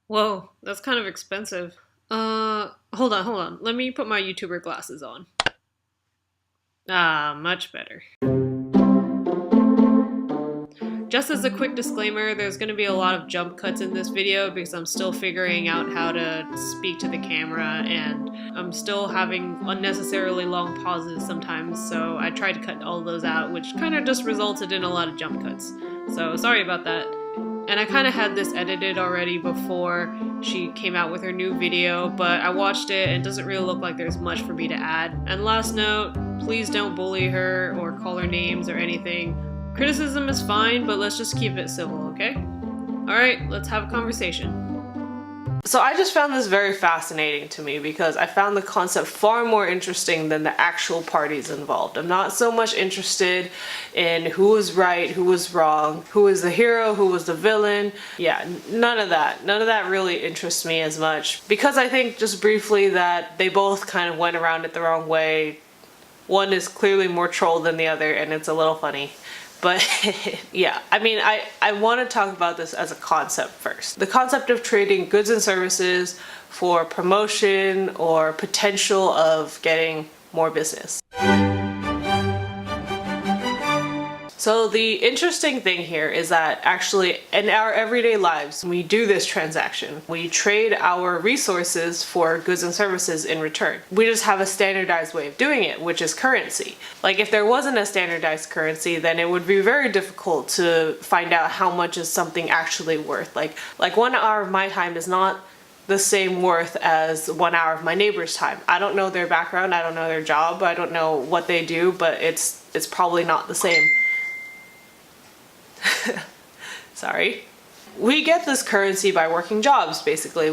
Whoa, that's kind of expensive. Hold on. Let me put my YouTuber glasses on. Ah, much better. Just as a quick disclaimer, there's going to be a lot of jump cuts in this video because I'm still figuring out how to speak to the camera and I'm still having unnecessarily long pauses sometimes, so I tried to cut all of those out, which kind of just resulted in a lot of jump cuts. So sorry about that. And I kind of had this edited already before she came out with her new video, but I watched it and it doesn't really look like there's much for me to add. And last note, please don't bully her or call her names or anything. Criticism is fine, but let's just keep it civil, okay? Alright, let's have a conversation. So I just found this very fascinating to me because I found the concept far more interesting than the actual parties involved. I'm not so much interested in who was right, who was wrong, who was the hero, who was the villain. Yeah, none of that. None of that really interests me as much because I think just briefly that they both kind of went around it the wrong way. One is clearly more troll than the other and it's a little funny. But yeah, I mean, I want to talk about this as a concept first. The concept of trading goods and services for promotion or potential of getting more business. So the interesting thing here is that actually in our everyday lives, we do this transaction. We trade our resources for goods and services in return. We just have a standardized way of doing it, which is currency. Like if there wasn't a standardized currency, then it would be very difficult to find out how much is something actually worth. Like 1 hour of my time is not the same worth as 1 hour of my neighbor's time. I don't know their background, I don't know their job, I don't know what they do, but it's probably not the same. Sorry. We get this currency by working jobs, basically.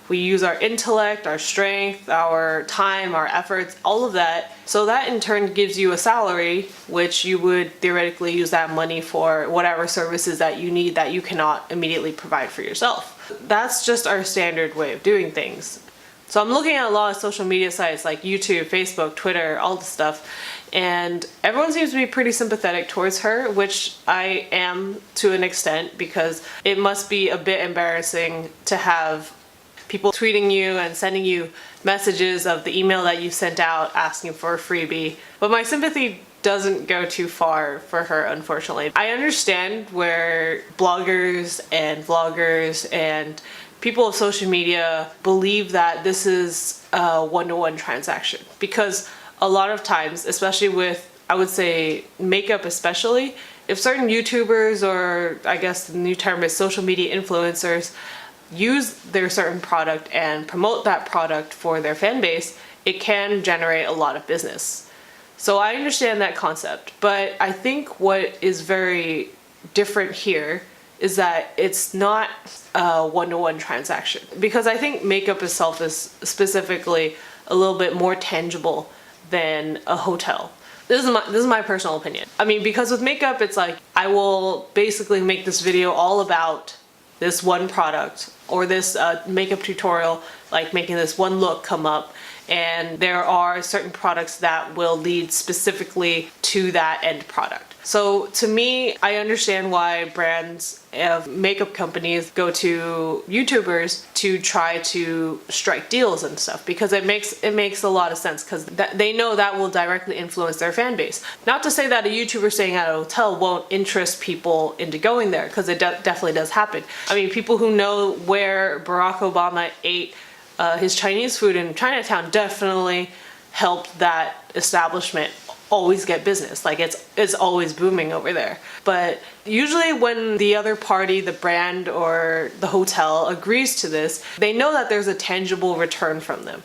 We use our intellect, our strength, our time, our efforts, all of that. So that in turn gives you a salary, which you would theoretically use that money for whatever services that you need that you cannot immediately provide for yourself. That's just our standard way of doing things. So I'm looking at a lot of social media sites like YouTube, Facebook, Twitter, all this stuff, and everyone seems to be pretty sympathetic towards her, which I am to an extent because it must be a bit embarrassing to have people tweeting you and sending you messages of the email that you sent out asking for a freebie. But my sympathy doesn't go too far for her, unfortunately. I understand where bloggers and vloggers and people of social media believe that this is a one-to-one transaction because a lot of times, especially with, I would say, makeup especially, if certain YouTubers or I guess the new term is social media influencers use their certain product and promote that product for their fan base, it can generate a lot of business. So I understand that concept, but I think what is very different here is that it's not a one-to-one transaction. Because I think makeup itself is specifically a little bit more tangible than a hotel. This is my personal opinion. I mean, because with makeup, it's like, I will basically make this video all about this one product or this makeup tutorial, like making this one look come up, and there are certain products that will lead specifically to that end product. So to me, I understand why brands of makeup companies go to YouTubers to try to strike deals and stuff, because it makes a lot of sense, because they know that will directly influence their fan base. Not to say that a YouTuber staying at a hotel won't interest people into going there, because it definitely does happen. I mean, people who know where Barack Obama ate his Chinese food in Chinatown definitely helped that establishment always get business. Like it's always booming over there. But usually when the other party, the brand or the hotel, agrees to this, they know that there's a tangible return from them.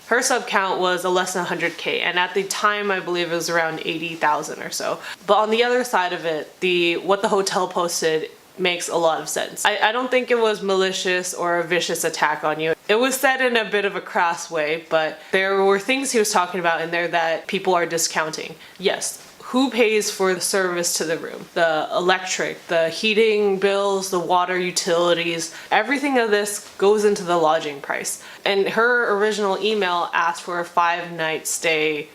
Her sub count was a less than 100K, and at the time I believe it was around 80,000 or so. But on the other side of it, what the hotel posted makes a lot of sense. I don't think it was malicious or a vicious attack on you. It was said in a bit of a crass way, but there were things he was talking about in there that people are discounting. Yes, who pays for the service to the room? The electric, the heating bills, the water utilities, everything of this goes into the lodging price. And her original email asked for a 5-night stay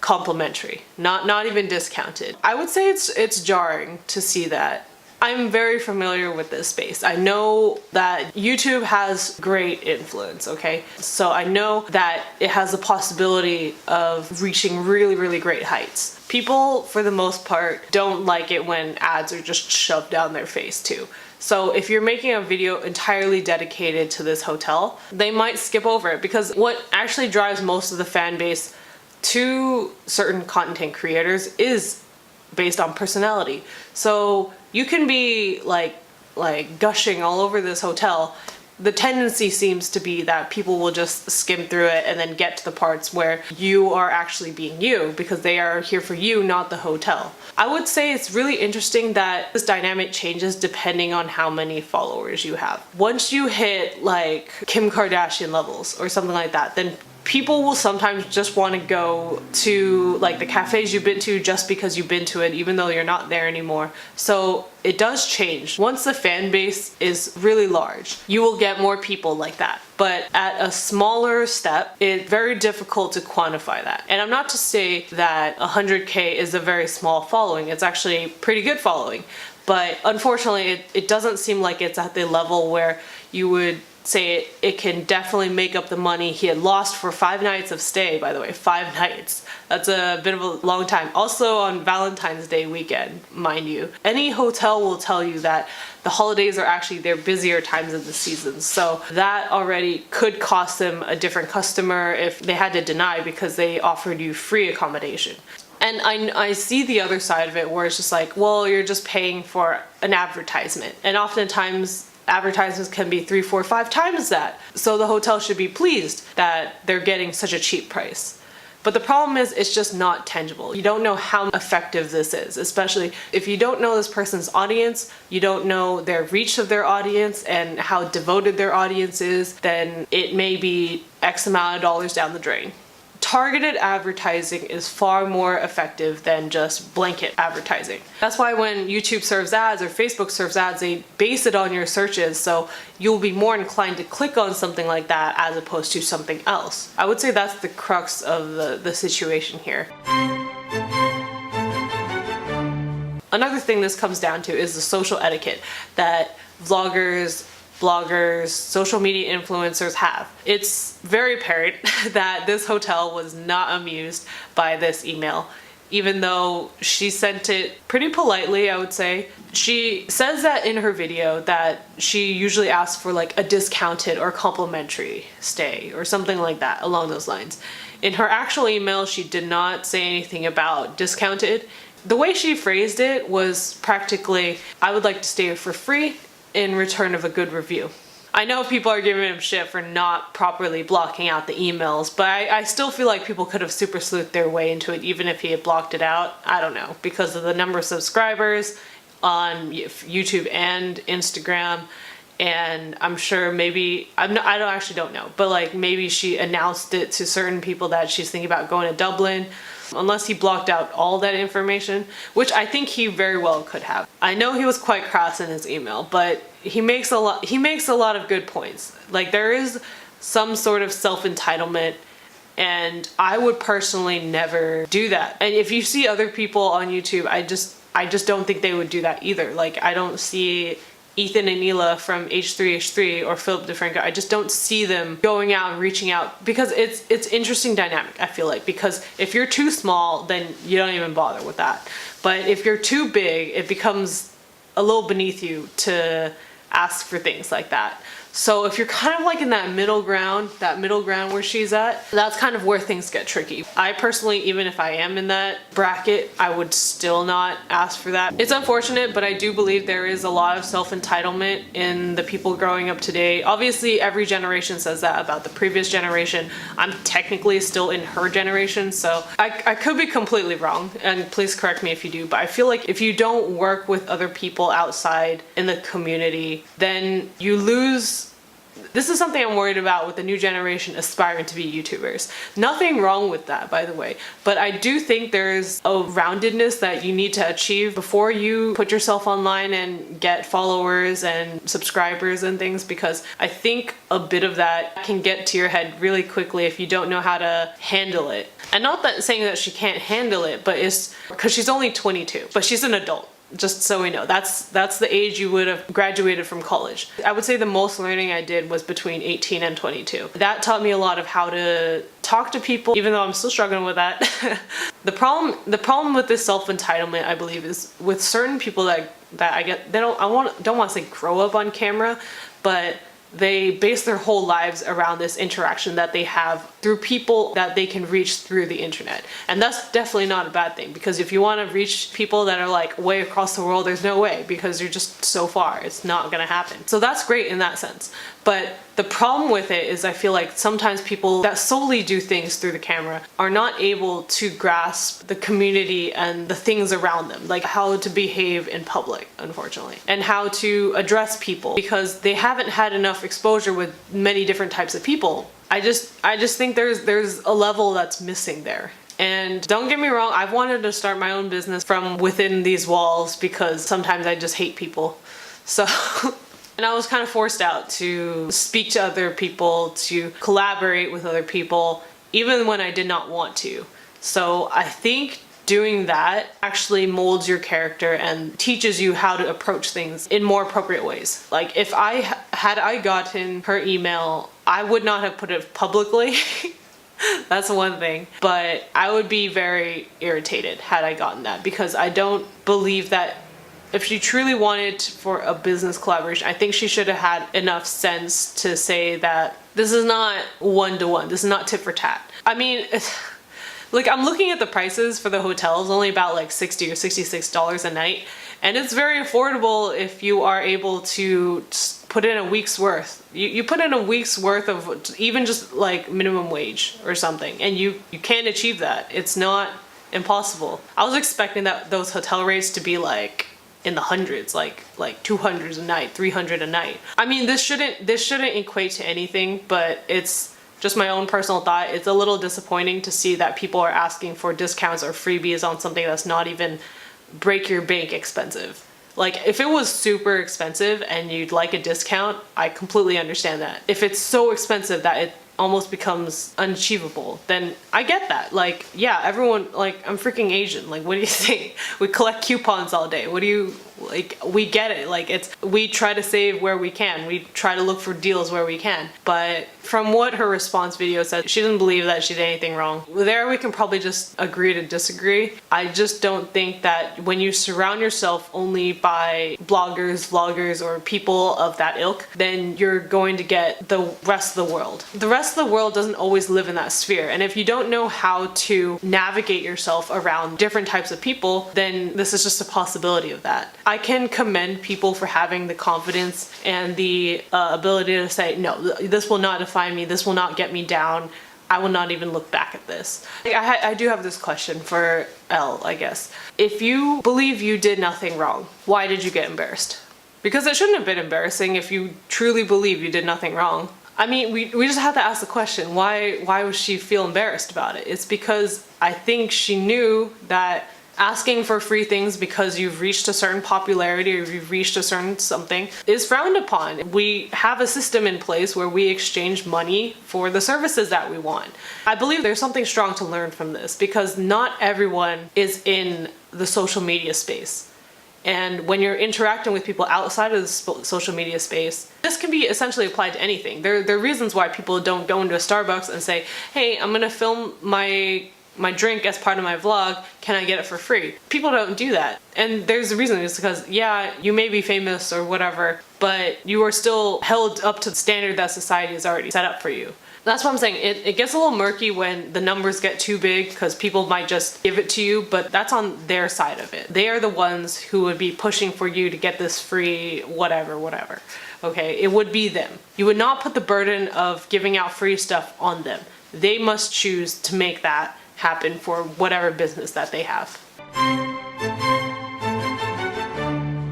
complimentary, not even discounted. I would say it's jarring to see that I'm very familiar with this space. I know that YouTube has great influence, okay? So I know that it has the possibility of reaching really, really great heights. People, for the most part, don't like it when ads are just shoved down their face too. So if you're making a video entirely dedicated to this hotel, they might skip over it, because what actually drives most of the fan base to certain content creators is based on personality. So you can be like gushing all over this hotel. The tendency seems to be that people will just skim through it and then get to the parts where you are actually being you, because they are here for you, not the hotel. I would say it's really interesting that this dynamic changes depending on how many followers you have. Once you hit like Kim Kardashian levels or something like that, then people will sometimes just want to go to like the cafes you've been to just because you've been to it, even though you're not there anymore. So it does change. Once the fan base is really large, you will get more people like that. But at a smaller step, it's very difficult to quantify that. And I'm not to say that 100K is a very small following. It's actually a pretty good following. But unfortunately, it doesn't seem like it's at the level where you would say it can definitely make up the money he had lost for 5 nights of stay, by the way, 5 nights. That's a bit of a long time. Also on Valentine's Day weekend, mind you. Any hotel will tell you that the holidays are actually their busier times of the season. So that already could cost them a different customer if they had to deny because they offered you free accommodation. And I see the other side of it where it's just like, well, you're just paying for an advertisement. And oftentimes advertisements can be 3, 4, 5 times that. So the hotel should be pleased that they're getting such a cheap price. But the problem is it's just not tangible. You don't know how effective this is, especially if you don't know this person's audience, you don't know their reach of their audience and how devoted their audience is, then it may be X amount of dollars down the drain. Targeted advertising is far more effective than just blanket advertising. That's why when YouTube serves ads or Facebook serves ads, they base it on your searches, so you'll be more inclined to click on something like that as opposed to something else. I would say that's the crux of the situation here. Another thing this comes down to is the social etiquette that vloggers, bloggers, social media influencers have. It's very apparent that this hotel was not amused by this email, even though she sent it pretty politely, I would say. She says that in her video that she usually asks for like a discounted or complimentary stay or something like that along those lines. In her actual email, she did not say anything about discounted. The way she phrased it was practically, I would like to stay for free in return of a good review. I know people are giving him shit for not properly blocking out the emails, but I still feel like people could have super sleuthed their way into it even if he had blocked it out. I don't know, because of the number of subscribers on YouTube and Instagram, and I'm sure maybe, I don't know, but like maybe she announced it to certain people that she's thinking about going to Dublin. Unless he blocked out all that information, which I think he very well could have. I know he was quite crass in his email, but he makes a lot of good points. Like, there is some sort of self-entitlement, and I would personally never do that. And if you see other people on YouTube, I just don't think they would do that either. Like, I don't see Ethan and Ela from H3H3 or Philip DeFranco, I just don't see them going out and reaching out, because it's interesting dynamic, I feel like, because if you're too small, then you don't even bother with that. But if you're too big, it becomes a little beneath you to ask for things like that. So if you're kind of like in that middle ground where she's at, that's kind of where things get tricky. I personally, even if I am in that bracket, I would still not ask for that. It's unfortunate, but I do believe there is a lot of self-entitlement in the people growing up today. Obviously, every generation says that about the previous generation. I'm technically still in her generation, so I could be completely wrong, and please correct me if you do, but I feel like if you don't work with other people outside in the community, then you lose. This is something I'm worried about with the new generation aspiring to be YouTubers. Nothing wrong with that, by the way, but I do think there's a roundedness that you need to achieve before you put yourself online and get followers and subscribers and things, because I think a bit of that can get to your head really quickly if you don't know how to handle it. And not that saying that she can't handle it, but it's because she's only 22, but she's an adult. Just so we know, that's the age you would have graduated from college. I would say the most learning I did was between 18 and 22. That taught me a lot of how to talk to people, even though I'm still struggling with that. The problem with this self-entitlement, I believe, is with certain people that I get, don't want to say grow up on camera, but they base their whole lives around this interaction that they have through people that they can reach through the internet. And that's definitely not a bad thing, because if you want to reach people that are like way across the world, there's no way, because you're just so far. It's not gonna happen. So that's great in that sense. But the problem with it is I feel like sometimes people that solely do things through the camera are not able to grasp the community and the things around them, like how to behave in public, unfortunately, and how to address people, because they haven't had enough exposure with many different types of people. I just think there's a level that's missing there. And don't get me wrong, I've wanted to start my own business from within these walls, because sometimes I just hate people. So and I was kind of forced out to speak to other people, to collaborate with other people, even when I did not want to. So I think doing that actually molds your character and teaches you how to approach things in more appropriate ways. Like if I gotten her email, I would not have put it publicly. That's one thing. But I would be very irritated had I gotten that, because I don't believe that if she truly wanted for a business collaboration, I think she should have had enough sense to say that this is not one-to-one, this is not tit for tat. I mean, like I'm looking at the prices for the hotels, only about like $60 or $66 a night, and it's very affordable if you are able to put in a week's worth. You put in a week's worth of even just like minimum wage or something, and you can achieve that. It's not impossible. I was expecting that those hotel rates to be like in the hundreds, like 200 a night, 300 a night. I mean, this shouldn't equate to anything, but it's just my own personal thought. It's a little disappointing to see that people are asking for discounts or freebies on something that's not even break your bank expensive. Like if it was super expensive and you'd like a discount, I completely understand that. If it's so expensive that it almost becomes unachievable, then I get that. Like, yeah, everyone, like, I'm freaking Asian. Like, what do you think? We collect coupons all day. What do you, like, we get it. Like, we try to save where we can. We try to look for deals where we can. But from what her response video said, she didn't believe that she did anything wrong. There we can probably just agree to disagree. I just don't think that when you surround yourself only by bloggers, vloggers, or people of that ilk, then you're going to get the rest of the world. The rest of the world doesn't always live in that sphere, and if you don't know how to navigate yourself around different types of people, then this is just a possibility of that. I can commend people for having the confidence and the ability to say, no, this will not define me, this will not get me down, I will not even look back at this. I do have this question for Elle, I guess. If you believe you did nothing wrong, why did you get embarrassed? Because it shouldn't have been embarrassing if you truly believe you did nothing wrong. I mean, we just have to ask the question, why would she feel embarrassed about it? It's because I think she knew that asking for free things because you've reached a certain popularity or you've reached a certain something is frowned upon. We have a system in place where we exchange money for the services that we want. I believe there's something strong to learn from this, because not everyone is in the social media space. And when you're interacting with people outside of the social media space, this can be essentially applied to anything. There are reasons why people don't go into a Starbucks and say, hey, I'm gonna film my drink as part of my vlog, can I get it for free? People don't do that. And there's a reason. It's because, yeah, you may be famous or whatever, but you are still held up to the standard that society has already set up for you. That's what I'm saying. It gets a little murky when the numbers get too big, because people might just give it to you, but that's on their side of it. They are the ones who would be pushing for you to get this free whatever. Okay, it would be them. You would not put the burden of giving out free stuff on them. They must choose to make that happen for whatever business that they have.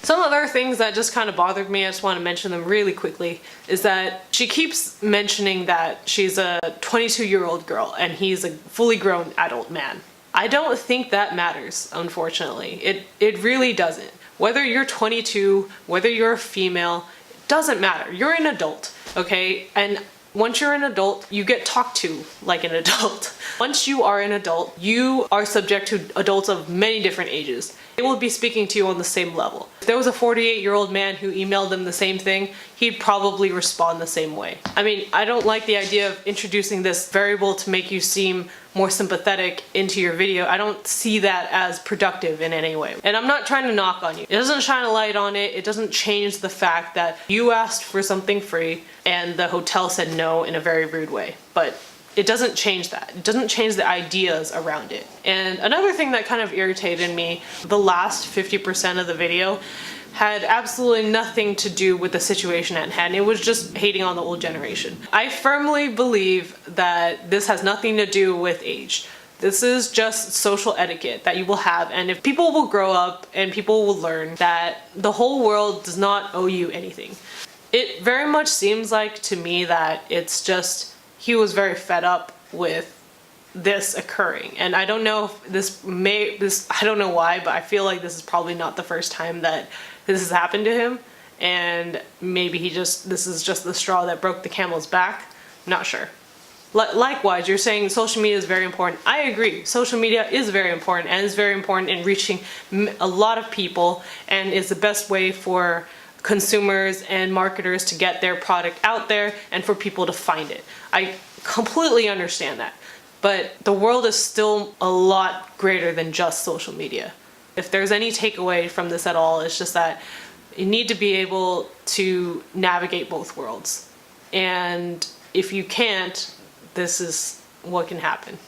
Some other things that just kind of bothered me, I just want to mention them really quickly, is that she keeps mentioning that she's a 22-year-old girl and he's a fully grown adult man. I don't think that matters, unfortunately. It really doesn't. Whether you're 22, whether you're a female, it doesn't matter. You're an adult, okay? And Once you're an adult, you get talked to like an adult. Once you are an adult, you are subject to adults of many different ages. They will be speaking to you on the same level. If there was a 48-year-old man who emailed them the same thing, he'd probably respond the same way. I mean, I don't like the idea of introducing this variable to make you seem more sympathetic into your video. I don't see that as productive in any way. And I'm not trying to knock on you. It doesn't shine a light on it. It doesn't change the fact that you asked for something free and the hotel said no in a very rude way. But it doesn't change that. It doesn't change the ideas around it. And another thing that kind of irritated me, the last 50% of the video had absolutely nothing to do with the situation at hand. It was just hating on the old generation. I firmly believe that this has nothing to do with age. This is just social etiquette that you will have, and if people will grow up and people will learn that the whole world does not owe you anything. It very much seems like to me that it's just he was very fed up with this occurring, and I don't know if I don't know why, but I feel like this is probably not the first time that this has happened to him, and maybe this is just the straw that broke the camel's back. I'm not sure. Likewise, you're saying social media is very important. I agree. Social media is very important, and is very important in reaching a lot of people, and is the best way for consumers and marketers to get their product out there and for people to find it. I completely understand that. But the world is still a lot greater than just social media. If there's any takeaway from this at all, it's just that you need to be able to navigate both worlds. And if you can't, this is what can happen.